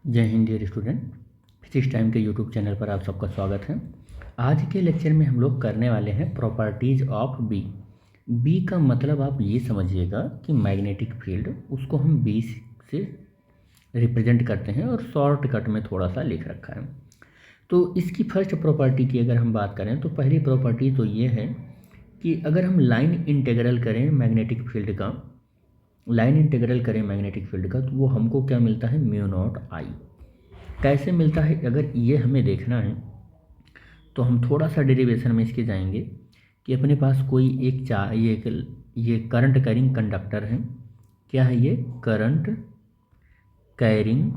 जय हिंद dear student. Physics time के यूट्यूब चैनल पर आप सबका स्वागत है। आज के लेक्चर में हम लोग करने वाले हैं प्रॉपर्टीज ऑफ बी। बी का मतलब आप ये समझिएगा कि मैग्नेटिक फील्ड, उसको हम बी से रिप्रेजेंट करते हैं और शॉर्टकट में थोड़ा सा लिख रखा है। तो इसकी फर्स्ट प्रॉपर्टी की अगर हम बात करें तो पहली प्रॉपर्टी तो ये है कि अगर हम लाइन इंटीग्रल करें मैग्नेटिक फील्ड का, तो वो हमको क्या मिलता है, म्यू नॉट आई। कैसे मिलता है, अगर ये हमें देखना है तो हम थोड़ा सा डेरिवेशन में इसके जाएंगे कि अपने पास कोई ये करंट कैरिंग कंडक्टर है। क्या है ये? करंट कैरिंग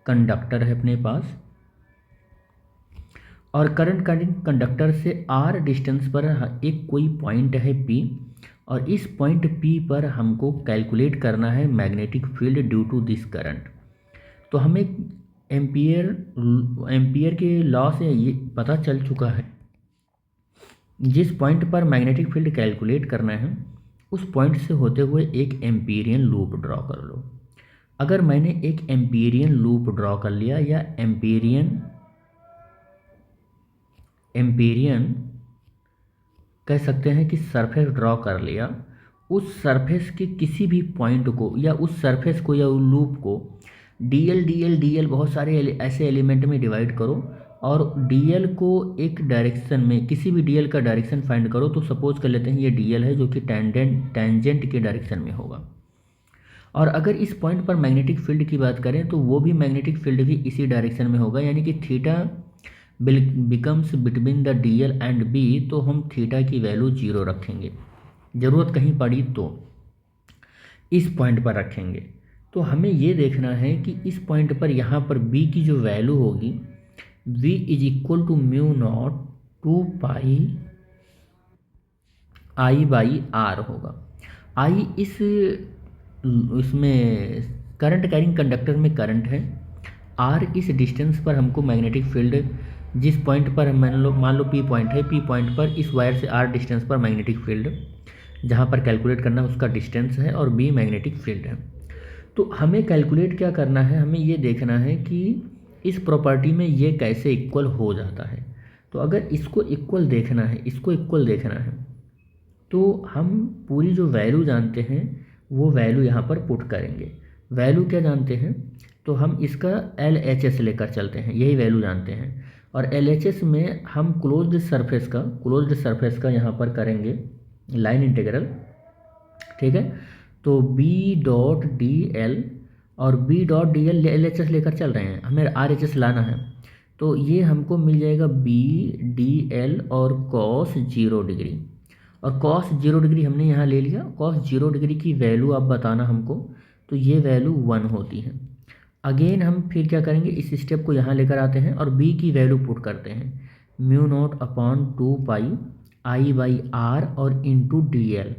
कंडक्टर है अपने पास, और करंट कैरिंग कंडक्टर से आर डिस्टेंस पर एक कोई पॉइंट है पी, और इस पॉइंट पी पर हमको कैलकुलेट करना है magnetic field due to this current. तो हमें एम्पियर के लॉ से ये पता चल चुका है, जिस पॉइंट पर मैग्नेटिक फील्ड कैलकुलेट करना है उस पॉइंट से होते हुए एक एम्पीरियन लूप ड्रॉ कर लो। अगर मैंने एक एम्पीरियन लूप ड्रॉ कर लिया या एम्पीरियन कह सकते हैं कि सरफेस ड्रॉ कर लिया, उस सरफेस के किसी भी पॉइंट को या उस सरफेस को या उस लूप को डीएल बहुत सारे ऐसे एलिमेंट में डिवाइड करो, और डीएल को एक डायरेक्शन में, किसी भी डीएल का डायरेक्शन फाइंड करो। तो सपोज कर लेते हैं ये डीएल है जो कि टेंजेंट के डायरेक्शन में होगा। और अगर इस पॉइंट पर मैग्नेटिक फील्ड की बात करें तो वो भी मैग्नेटिक फील्ड भी इसी डायरेक्शन में होगा, यानी कि theta becomes between the dl and b. तो हम थीटा की वैल्यू 0 रखेंगे, ज़रूरत कहीं पड़ी तो इस पॉइंट पर रखेंगे। तो हमें ये देखना है कि इस पॉइंट पर यहाँ पर b की जो वैल्यू होगी, v is equal to mu not 2 pi I by r होगा। आई इसमें करंट कैरिंग कंडक्टर में करंट है, आर इस डिस्टेंस पर हमको मैग्नेटिक फील्ड, जिस पॉइंट पर मान लो पी पॉइंट है, पी पॉइंट पर इस वायर से आर डिस्टेंस पर मैग्नेटिक फील्ड जहाँ पर कैलकुलेट करना है उसका डिस्टेंस है, और बी मैग्नेटिक फील्ड है। तो हमें कैलकुलेट क्या करना है, हमें ये देखना है कि इस प्रॉपर्टी में ये कैसे इक्वल हो जाता है। तो अगर इसको इक्वल देखना है, तो हम पूरी जो वैल्यू जानते हैं वो वैल्यू यहाँ पर पुट करेंगे। वैल्यू क्या जानते हैं, तो हम इसका LHS लेकर चलते हैं, यही वैल्यू जानते हैं। और LHS में हम क्लोज्ड सरफेस का यहाँ पर करेंगे लाइन इंटीग्रल, ठीक है। तो B डॉट डी एल, और B dot D L LHS लेकर चल रहे हैं, हमें RHS लाना है। तो ये हमको मिल जाएगा B DL और cos 0 डिग्री, और cos 0 डिग्री हमने यहाँ ले लिया। cos 0 डिग्री की वैल्यू आप बताना हमको, तो ये वैल्यू 1 होती है। अगेन हम फिर क्या करेंगे, इस स्टेप को यहाँ लेकर आते हैं और b की वैल्यू पुट करते हैं, mu not upon 2 pi I by r और इंटू डी एल।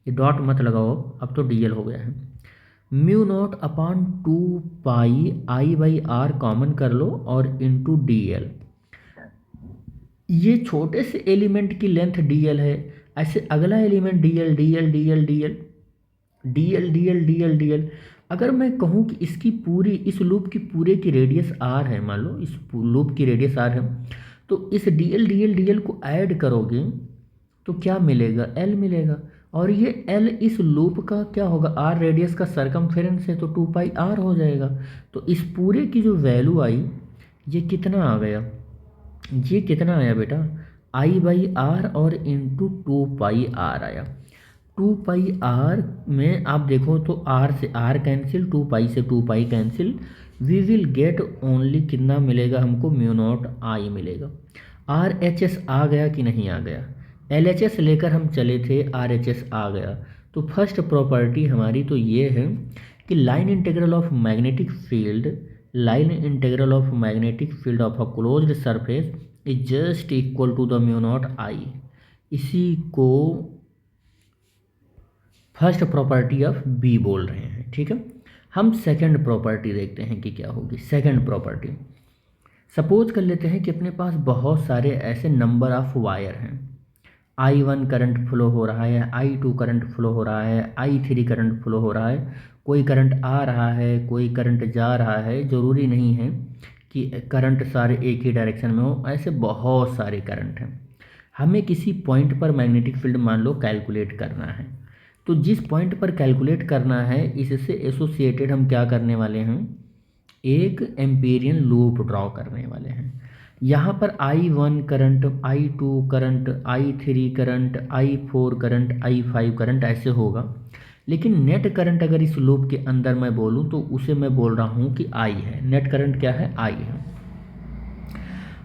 ये डॉट मत लगाओ, अब तो डी एल हो गया है। Mu not upon 2 pi I by r common कर लो और इंटू डी एल। ये छोटे से एलिमेंट की लेंथ डी एल है, ऐसे अगला element D L D L D L D L D L D L D L D L. अगर मैं कहूँ कि इसकी पूरी, इस लूप की पूरे की रेडियस आर है, मान लो इस लूप की रेडियस आर है, तो इस D L D L D L को ऐड करोगे तो क्या मिलेगा, एल मिलेगा। और ये एल इस लूप का क्या होगा, आर रेडियस का सरकमफेरेंस है, तो 2 पाई आर हो जाएगा। तो इस पूरे की जो वैल्यू आई, ये कितना आ गया, ये कितना आया बेटा, आई बाई आर और इंटू 2 पाई आर आया। 2 पाई आर में आप देखो तो आर से आर कैंसिल, 2 पाई से 2 pi cancel, we will get only कितना मिलेगा हमको, म्यू नॉट आई मिलेगा। RHS आ गया कि नहीं आ गया, LHS लेकर हम चले थे, RHS आ गया। तो फर्स्ट प्रॉपर्टी हमारी तो ये है कि line integral of magnetic field of a closed surface is just equal to the mu naught I. इसी को फर्स्ट प्रॉपर्टी ऑफ बी बोल रहे हैं, ठीक है। हम सेकंड प्रॉपर्टी देखते हैं कि क्या होगी। सेकंड प्रॉपर्टी, सपोज कर लेते हैं कि अपने पास बहुत सारे ऐसे नंबर ऑफ वायर हैं, I1 करंट फ्लो हो रहा है, I2 करंट फ्लो हो रहा है, I3 करंट फ्लो हो रहा है, कोई करंट आ रहा है, कोई करंट जा रहा है, ज़रूरी नहीं है कि करंट सारे एक ही डायरेक्शन में हो, ऐसे बहुत सारे करंट हैं। हमें किसी पॉइंट पर मैग्नेटिक फील्ड मान लो कैलकुलेट करना है, तो जिस पॉइंट पर कैलकुलेट करना है इससे एसोसिएटेड हम क्या करने वाले हैं, एक एम्पीरियन लूप ड्रॉ करने वाले हैं। यहाँ पर I1 current, I2 current, I3 current, I4 current, I5 current ऐसे होगा। लेकिन नेट करंट अगर इस लूप के अंदर मैं बोलूँ तो उसे मैं बोल रहा हूँ कि I है। नेट करंट क्या है? I है।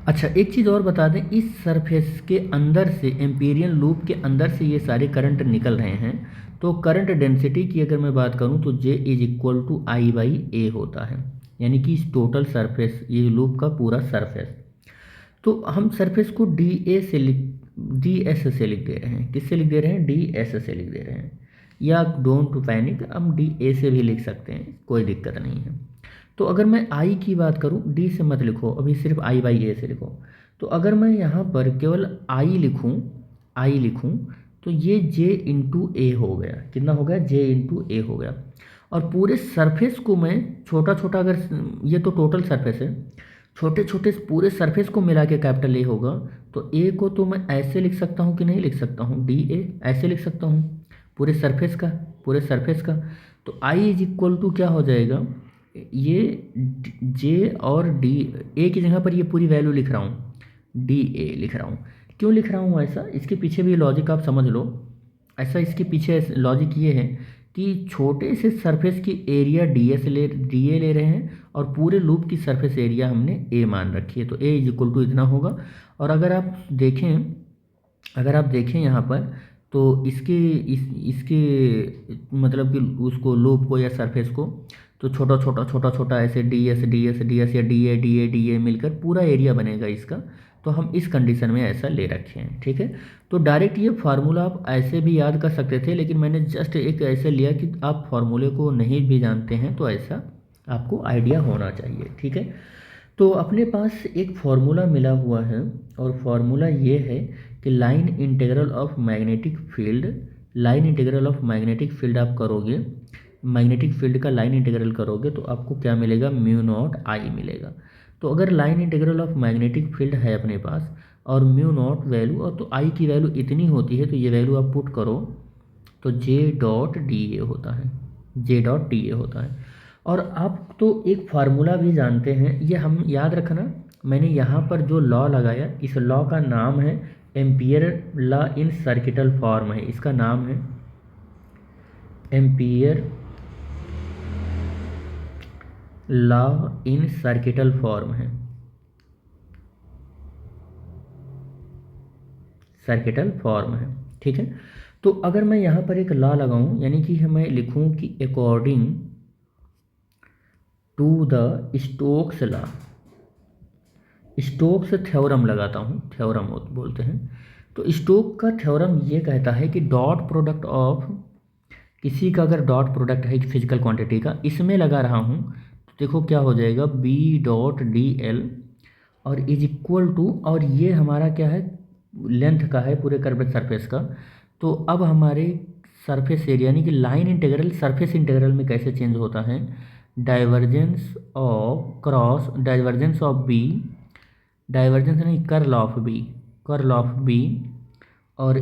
अच्छा, एक चीज़ और बता दें, इस सरफेस के अंदर से, एम्पीरियन लूप के अंदर से ये सारे करंट निकल रहे हैं, तो करंट डेंसिटी की अगर मैं बात करूँ तो J is equal to I/A होता है, यानी कि इस टोटल सरफेस, ये लूप का पूरा सरफेस। तो हम सरफेस को DS से लिख दे रहे हैं। किससे लिख दे रहे हैं? DS से लिख दे रहे हैं, या डोंट पैनिक, हम DA से भी लिख सकते हैं, कोई दिक्कत नहीं है। तो अगर मैं I की बात करूँ, D से मत लिखो, अभी सिर्फ I/A से लिखो। तो अगर मैं यहाँ पर केवल I लिखूँ तो ये J इंटू A हो गया। कितना हो गया? J इंटू A हो गया। और पूरे सरफेस को मैं छोटा छोटा, अगर ये तो टोटल सरफेस है, छोटे छोटे पूरे सरफेस को मिला के कैपिटल A होगा, तो A को तो मैं ऐसे लिख सकता हूँ कि नहीं लिख सकता हूँ? DA ऐसे लिख सकता हूँ, पूरे सरफेस का। तो I इज इक्वल टू क्या हो जाएगा, ये J और D, A की जगह पर ये पूरी वैल्यू लिख रहा हूँ, DA लिख रहा हूँ। क्यों लिख रहा हूँ ऐसा? इसके पीछे भी लॉजिक आप समझ लो। ऐसा इसके पीछे लॉजिक ये है कि छोटे से सरफेस की एरिया DA ले रहे हैं, और पूरे लूप की सरफेस एरिया हमने A मान रखी है, तो A इज इक्वल टू इतना होगा। और अगर आप देखें यहाँ पर, तो इसके मतलब कि उसको, लूप को या सरफेस को, तो छोटा छोटा ऐसे DS या DA मिलकर पूरा एरिया बनेगा इसका। तो हम इस कंडीशन में ऐसा ले रखे हैं, ठीक है। तो डायरेक्ट ये फार्मूला आप ऐसे भी याद कर सकते थे, लेकिन मैंने जस्ट एक ऐसे लिया कि आप फार्मूले को नहीं भी जानते हैं तो ऐसा आपको आइडिया होना चाहिए, ठीक है। तो अपने पास एक फार्मूला मिला हुआ है, और फार्मूला ये है कि line integral of magnetic field आप करोगे, मैग्नेटिक फील्ड का लाइन इंटीग्रल करोगे तो आपको क्या मिलेगा? म्यू नॉट I मिलेगा। तो अगर line integral of magnetic field है अपने पास और म्यू नॉट वैल्यू, और तो I की वैल्यू इतनी होती है, तो ये वैल्यू आप पुट करो तो J.DA होता है। और आप तो एक फार्मूला भी जानते हैं, ये हम याद रखना, मैंने यहाँ पर जो लॉ लगाया, इस लॉ का नाम है ampere law in circuital form है, इसका नाम है ampere law in circuital form है, ठीक है। तो अगर मैं यहाँ पर एक लॉ लगाऊं, यानी कि मैं लिखूं कि according to the Stokes law, Stokes theorem लगाता हूँ, थ्योरम बोलते हैं। तो स्टोक का थ्योरम ये कहता है कि डॉट प्रोडक्ट ऑफ किसी का, अगर डॉट प्रोडक्ट है फिजिकल क्वांटिटी का, इसमें लगा रहा हूँ, तो देखो क्या हो जाएगा, B.dl और इज इक्वल टू, और ये हमारा क्या है, लेंथ का है पूरे कर्व सरफेस का। तो अब हमारे सरफेस एरिया, यानी कि लाइन इंटीग्रल सरफेस इंटीग्रल में कैसे चेंज होता है, डाइवर्जेंस कर्ल ऑफ बी और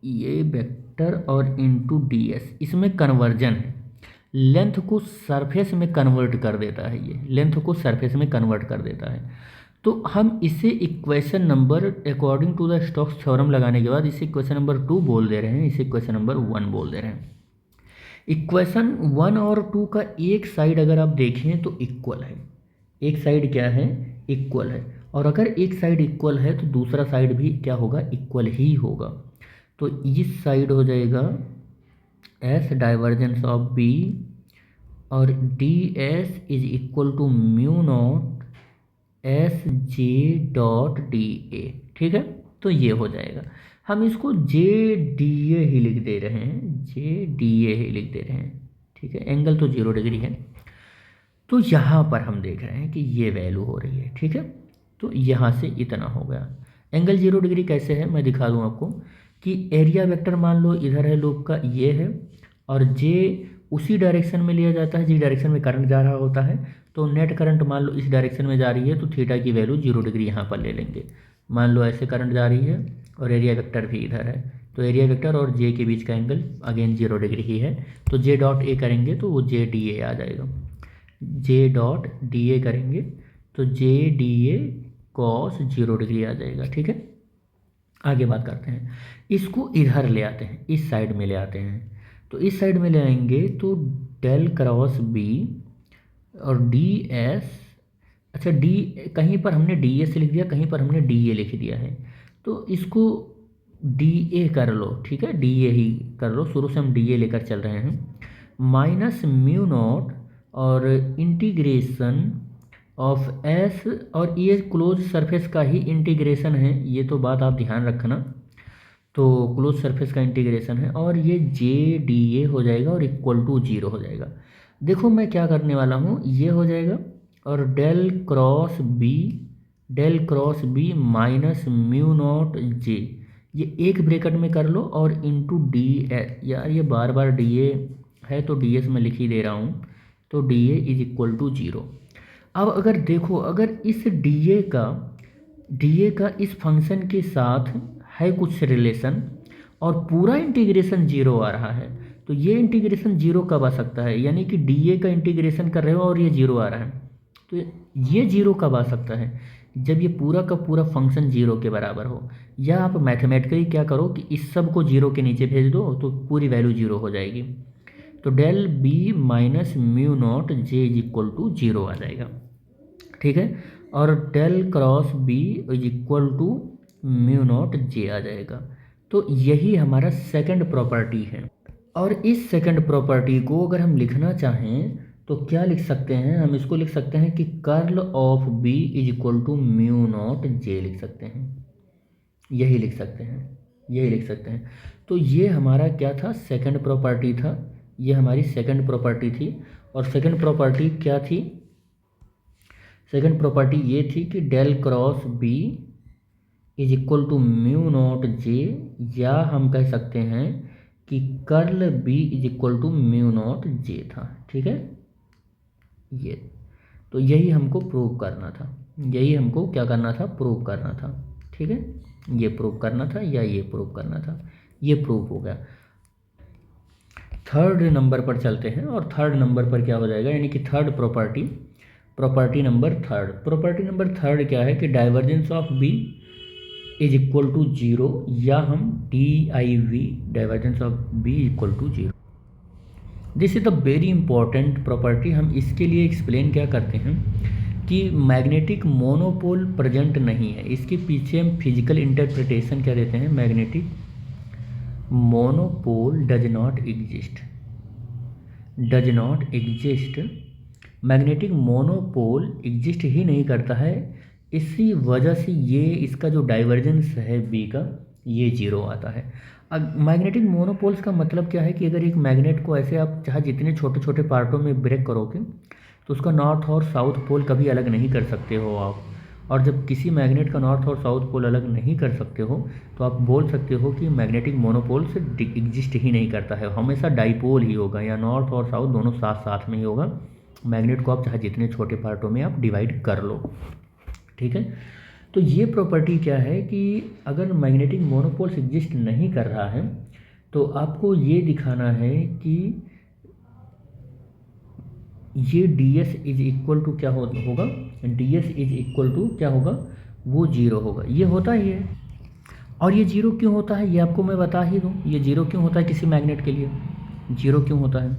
ये वेक्टर और इनटू DS, इसमें कन्वर्जन है, लेंथ को सरफेस में कन्वर्ट कर देता है, ये लेंथ को सरफेस में कन्वर्ट कर देता है। तो हम इसे equation number, according to the Stokes theorem लगाने के बाद इसे इक्वेशन नंबर 2 बोल दे रहे हैं, इसे इक्वेशन नंबर 1 बोल दे रहे हैं। इक्वेशन 1 और 2 का एक साइड अगर आप देखें तो इक्वल है, एक साइड क्या है, इक्वल है, और अगर एक साइड इक्वल है तो दूसरा साइड भी क्या होगा, इक्वल ही होगा। तो इस साइड हो जाएगा S डाइवर्जेंस ऑफ B, और DS is equal to mu not SJ.DA, ठीक है। तो ये हो जाएगा, हम इसको JDA ही लिख दे रहे हैं, ठीक है। एंगल तो 0 डिग्री है, तो यहाँ पर हम देख रहे हैं कि ये वैल्यू हो रही है, ठीक है। तो यहाँ से इतना हो गया। एंगल 0 डिग्री कैसे है, मैं दिखा दूँ आपको, कि एरिया वेक्टर मान लो इधर है लूप का, ये है, और J उसी डायरेक्शन में लिया जाता है जिस डायरेक्शन में करंट जा रहा होता है। तो नेट करंट मान लो इस डायरेक्शन में जा रही है तो थीटा की वैल्यू 0 डिग्री यहाँ पर ले लेंगे। मान लो ऐसे करंट जा रही है और एरिया वेक्टर भी इधर है, तो एरिया वेक्टर और जे के बीच का एंगल अगेन 0 डिग्री ही है। तो जे डॉट ए करेंगे तो वो जे डी ए आ जाएगा। जे डॉट डी ए करेंगे तो जे डी ए कॉस 0 डिग्री आ जाएगा। ठीक है, आगे बात करते हैं। इसको इधर ले आते हैं, इस साइड में ले आते हैं। तो इस साइड में ले आएंगे तो डेल क्रॉस बी और डी एस, अच्छा डी कहीं पर हमने डी एस लिख दिया, कहीं पर हमने डी ए लिख दिया है, तो इसको डी ए कर लो। ठीक है, डी ए ही कर लो, शुरू से हम डी ए लेकर चल रहे हैं। माइनस म्यू नॉट और इंटीग्रेशन ऑफ एस, और ये क्लोज सरफेस का ही इंटीग्रेशन है, ये तो बात आप ध्यान रखना। तो क्लोज सरफेस का इंटीग्रेशन है और ये जे डी ए हो जाएगा और इक्वल टू 0 हो जाएगा। देखो मैं क्या करने वाला हूँ, ये हो जाएगा और del cross B minus mu naught J, ये एक ब्रैकेट में कर लो और इंटू डी ए, यार ये बार बार डी ए है तो डी एस मैं लिख ही दे रहा हूँ, तो d a is equal to 0। अब अगर देखो, अगर इस डी ए का इस फंक्शन के साथ है कुछ रिलेशन और पूरा इंटीग्रेशन 0 आ रहा है, तो ये इंटीग्रेशन 0 कब आ सकता है, यानी कि डी ए का इंटीग्रेशन कर रहे हो और ये 0 आ रहा है, तो ये 0 कब आ सकता है, जब ये पूरा का पूरा फंक्शन 0 के बराबर हो। या आप मैथमेटिकली क्या करो कि इस सब को 0 के नीचे भेज दो तो पूरी वैल्यू 0 हो जाएगी। तो del B minus mu naught J is equal to 0 आ जाएगा। ठीक है, और del cross B is equal to mu naught J आ जाएगा। तो यही हमारा सेकंड प्रॉपर्टी है। और इस सेकंड प्रॉपर्टी को अगर हम लिखना चाहें तो क्या लिख सकते हैं, हम इसको लिख सकते हैं कि curl of B is equal to mu naught J लिख सकते हैं, यही लिख सकते हैं, यही लिख सकते हैं। तो ये हमारा क्या था, सेकंड प्रॉपर्टी था, ये हमारी सेकंड प्रॉपर्टी थी। और सेकंड प्रॉपर्टी क्या थी, सेकंड प्रॉपर्टी ये थी कि del cross B is equal to mu naught J, या हम कह सकते हैं कि curl B is equal to mu naught J था। ठीक है, ये तो यही हमको प्रूव करना था, यही हमको क्या करना था, प्रूव करना था। ठीक है, ये प्रूव करना था या ये प्रूव करना था, ये प्रूव हो गया। थर्ड नंबर पर चलते हैं और थर्ड नंबर पर क्या हो जाएगा, यानी कि थर्ड प्रॉपर्टी नंबर थर्ड क्या है कि divergence of B is equal to 0, या हम DIV divergence of b equal to 0। This is the very important property. हम इसके लिए एक्सप्लेन क्या करते हैं कि मैग्नेटिक मोनोपोल प्रेजेंट नहीं है, इसके पीछे हम फिजिकल इंटरप्रिटेशन क्या देते हैं, magnetic monopole does not exist, magnetic monopole exist ही नहीं करता है। इसी वजह से ये इसका जो डाइवर्जेंस है बी का, ये 0 आता है। अब मैग्नेटिक मोनोपोल्स का मतलब क्या है कि अगर एक मैग्नेट को ऐसे आप चाहे जितने छोटे छोटे पार्टों में ब्रेक करोगे तो उसका नॉर्थ और साउथ पोल कभी अलग नहीं कर सकते हो आप। और जब किसी मैग्नेट का नॉर्थ और साउथ पोल अलग नहीं कर सकते हो तो आप बोल सकते हो कि मैग्नेटिक मोनोपोल से एग्जिस्ट ही नहीं करता है, हमेशा डाइपोल ही होगा, या नॉर्थ और साउथ दोनों साथ साथ में ही होगा। मैग्नेट को आप चाहे जितने छोटे पार्टों में आप डिवाइड कर लो। ठीक है, तो ये प्रॉपर्टी क्या है कि अगर मैग्नेटिक मोनोपोल्स एग्जिस्ट नहीं कर रहा है तो आपको ये दिखाना है कि ये ds इज इक्वल टू क्या होगा, ds इज इक्वल टू क्या होगा, वो 0 होगा। ये होता ही है। और ये 0 क्यों होता है ये आपको मैं बता ही दूँ, ये 0 क्यों होता है किसी मैग्नेट के लिए 0 क्यों होता है।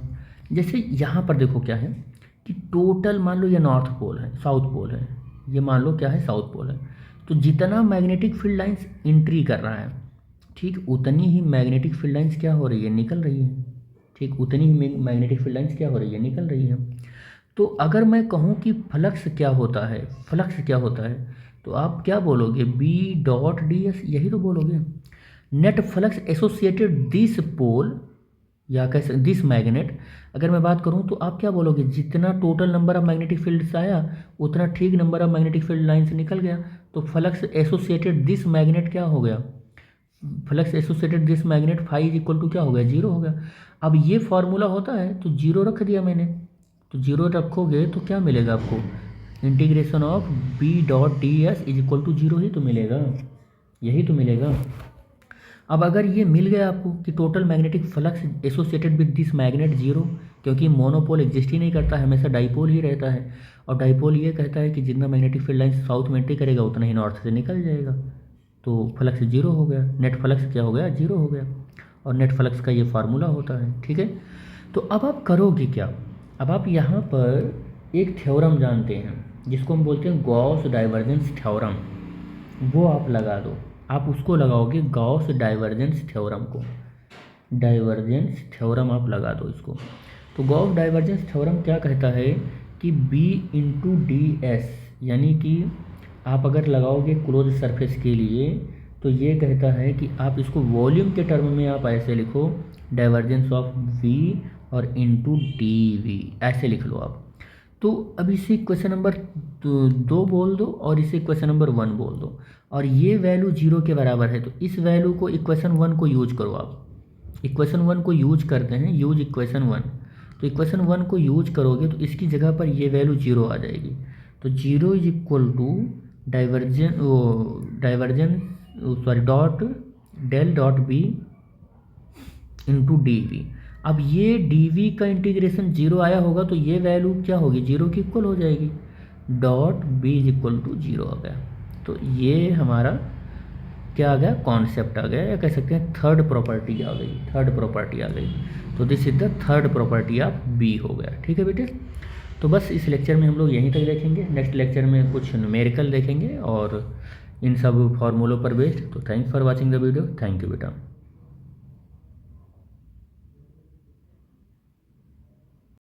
जैसे यहाँ पर देखो क्या है कि टोटल मान लो ये नॉर्थ पोल है, साउथ पोल है, ये मान लो क्या है, साउथ पोल है। तो जितना मैग्नेटिक फील्ड लाइंस एंट्री कर रहा है, ठीक उतनी ही मैग्नेटिक फील्ड लाइंस क्या हो रही है, निकल रही है। ठीक उतनी ही मैग्नेटिक फील्ड लाइंस क्या हो रही है, निकल रही है। तो अगर मैं कहूँ कि फ्लक्स क्या होता है, तो आप क्या बोलोगे, B.ds, यही तो बोलोगे। नेट फ्लक्स एसोसिएटेड दिस पोल या कैसे दिस मैग्नेट, अगर मैं बात करूं तो आप क्या बोलोगे, जितना total number of magnetic fields आया उतना ठीक number of magnetic field lines निकल गया। तो फ्लक्स एसोसिएटेड दिस मैग्नेट क्या हो गया, flux associated this magnet phi is equal to क्या हो गया, जीरो हो गया। अब ये फार्मूला होता है तो जीरो रख दिया मैंने, तो जीरो रखोगे तो क्या मिलेगा आपको, integration of B dot d s is equal to zero ही तो मिलेगा, यही तो मिलेगा। अब अगर ये मिल गया आपको कि total magnetic flux associated with this magnet zero, क्योंकि मोनोपोल एग्जिस्ट ही नहीं करता है, हमेशा डाइपोल ही रहता है, और डाइपोल ये कहता है कि जितना मैग्नेटिक फील्ड लाइन साउथ में एंट्री करेगा उतना ही नॉर्थ से निकल जाएगा, तो फ्लक्स जीरो हो गया, नेट फ्लक्स क्या हो गया, जीरो हो गया। और नेट फ्लक्स का ये फार्मूला होता है, ठीक है। तो अब आप करोगे क्या, अब आप यहाँ पर एक थ्योरम जानते हैं जिसको हम बोलते हैं गॉस डाइवर्जेंस थ्योरम, वो आप लगा दो, आप उसको लगाओगे गॉस डाइवर्जेंस थ्योरम को, डाइवर्जेंस थ्योरम आप लगा दो इसको। तो गॉस डाइवर्जेंस थ्योरम क्या कहता है कि B इंटू डी एस, यानी कि आप अगर लगाओगे क्लोज सरफेस के लिए तो ये कहता है कि आप इसको वॉल्यूम के टर्म में आप ऐसे लिखो, डाइवर्जेंस ऑफ V और इंटू डी वी, ऐसे लिख लो आप। तो अब इसे क्वेश्चन नंबर 2 बोल दो और इसे क्वेश्चन नंबर 1 बोल दो, और ये वैल्यू जीरो के बराबर है, तो इस वैल्यू को इक्वेशन 1 को यूज करो आप। इक्वेशन 1 को यूज करते हैं, यूज इक्वेशन 1। तो इक्वेशन 1 को यूज करोगे तो इसकी जगह पर ये वैल्यू जीरो आ जाएगी, तो zero is equal to dot del dot B into D V. अब ये डी वी का इंटीग्रेशन जीरो आया होगा तो ये वैल्यू क्या होगी, जीरो की इक्वल हो जाएगी, dot B is equal to zero आ गया। तो ये हमारा क्या आ गया, कॉन्सेप्ट आ गया, या कह सकते हैं थर्ड प्रॉपर्टी आ गई, थर्ड प्रॉपर्टी आ गई। तो this is the third property of B हो गया, ठीक है बेटे। तो बस इस लेक्चर में हम लोग यहीं तक देखेंगे, नेक्स्ट लेक्चर में कुछ न्यूमेरिकल देखेंगे और इन सब फॉर्मूलों पर बेस्ड। तो thanks for watching the video, thank you बेटा।